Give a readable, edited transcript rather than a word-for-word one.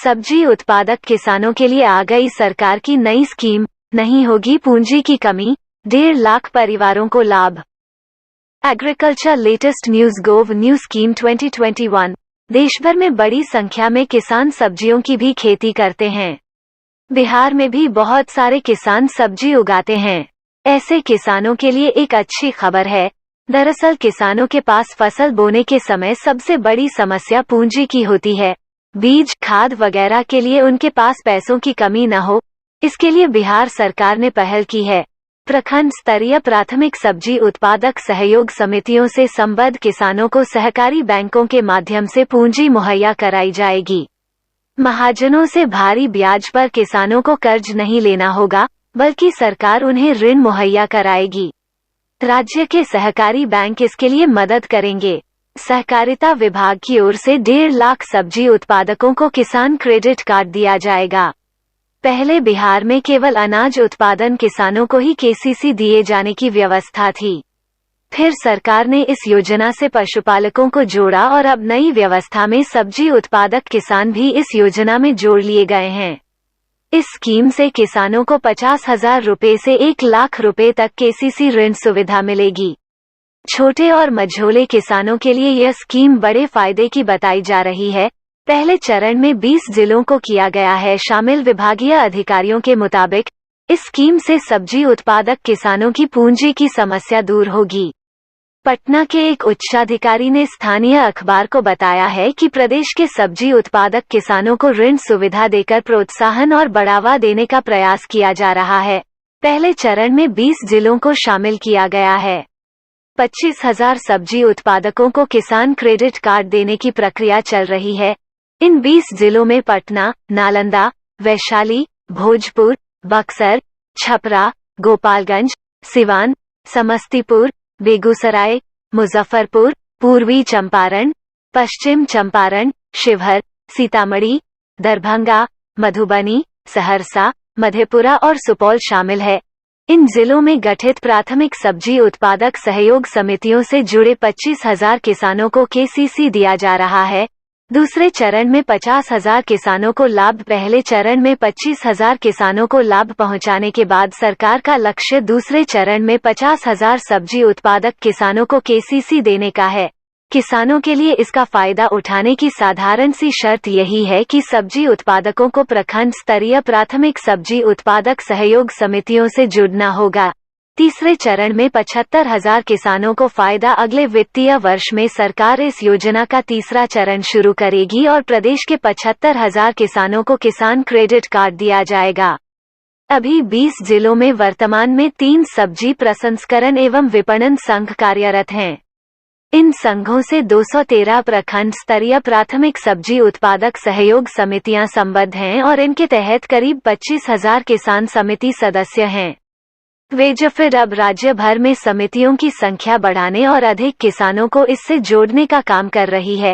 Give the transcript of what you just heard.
सब्जी उत्पादक किसानों के लिए आ गई सरकार की नई स्कीम, नहीं होगी पूंजी की कमी, 1.5 लाख परिवारों को लाभ। Agriculture latest news gov new scheme 2021। देश भर में बड़ी संख्या में किसान सब्जियों की भी खेती करते हैं। बिहार में भी बहुत सारे किसान सब्जी उगाते हैं। ऐसे किसानों के लिए एक अच्छी खबर है। दरअसल किसानों के पास फसल बोने के समय सबसे बड़ी समस्या पूंजी की होती है। बीज, खाद वगैरह के लिए उनके पास पैसों की कमी न हो, इसके लिए बिहार सरकार ने पहल की है। प्रखंड स्तरीय प्राथमिक सब्जी उत्पादक सहयोग समितियों से संबद्ध किसानों को सहकारी बैंकों के माध्यम से पूंजी मुहैया कराई जाएगी। महाजनों से भारी ब्याज पर किसानों को कर्ज नहीं लेना होगा, बल्कि सरकार उन्हें ऋण मुहैया कराएगी। राज्य के सहकारी बैंक इसके लिए मदद करेंगे। सहकारिता विभाग की ओर से 1.5 लाख सब्जी उत्पादकों को किसान क्रेडिट कार्ड दिया जाएगा। पहले बिहार में केवल अनाज उत्पादन किसानों को ही केसीसी दिए जाने की व्यवस्था थी। फिर सरकार ने इस योजना से पशुपालकों को जोड़ा और अब नई व्यवस्था में सब्जी उत्पादक किसान भी इस योजना में जोड़ लिए गए हैं। इस स्कीम से किसानों को 50,000 रुपए से 1 लाख रुपए तक केसीसी ऋण सुविधा मिलेगी। छोटे और मझोले किसानों के लिए यह स्कीम बड़े फायदे की बताई जा रही है। पहले चरण में 20 जिलों को किया गया है शामिल। विभागीय अधिकारियों के मुताबिक इस स्कीम से सब्जी उत्पादक किसानों की पूंजी की समस्या दूर होगी। पटना के एक उच्चाधिकारी ने स्थानीय अखबार को बताया है कि प्रदेश के सब्जी उत्पादक किसानों को ऋण सुविधा देकर प्रोत्साहन और बढ़ावा देने का प्रयास किया जा रहा है। पहले चरण में 20 जिलों को शामिल किया गया है। 25,000 सब्जी उत्पादकों को किसान क्रेडिट कार्ड देने की प्रक्रिया चल रही है। इन 20 जिलों में पटना, नालंदा, वैशाली, भोजपुर, बक्सर, छपरा, गोपालगंज, सिवान, समस्तीपुर, बेगूसराय, मुजफ्फरपुर, पूर्वी चंपारण, पश्चिम चंपारण, शिवहर, सीतामढ़ी, दरभंगा, मधुबनी, सहरसा, मधेपुरा और सुपौल शामिल है। इन जिलों में गठित प्राथमिक सब्जी उत्पादक सहयोग समितियों से जुड़े 25,000 किसानों को केसीसी दिया जा रहा है। दूसरे चरण में 50,000 किसानों को लाभ। पहले चरण में 25,000 किसानों को लाभ पहुंचाने के बाद सरकार का लक्ष्य दूसरे चरण में 50,000 सब्जी उत्पादक किसानों को केसीसी देने का है। किसानों के लिए इसका फायदा उठाने की साधारण सी शर्त यही है कि सब्जी उत्पादकों को प्रखंड स्तरीय प्राथमिक सब्जी उत्पादक सहयोग समितियों से जुड़ना होगा। तीसरे चरण में 75,000 किसानों को फायदा। अगले वित्तीय वर्ष में सरकार इस योजना का तीसरा चरण शुरू करेगी और प्रदेश के 75,000 किसानों को किसान क्रेडिट कार्ड दिया जाएगा। अभी 20 जिलों में वर्तमान में 3 सब्जी प्रसंस्करण एवं विपणन संघ कार्यरत हैं। इन संघों से 213 प्रखंड स्तरीय प्राथमिक सब्जी उत्पादक सहयोग समितियां संबद्ध हैं और इनके तहत करीब 25,000 किसान समिति सदस्य हैं। वेजफिड अब राज्य भर में समितियों की संख्या बढ़ाने और अधिक किसानों को इससे जोड़ने का काम कर रही है।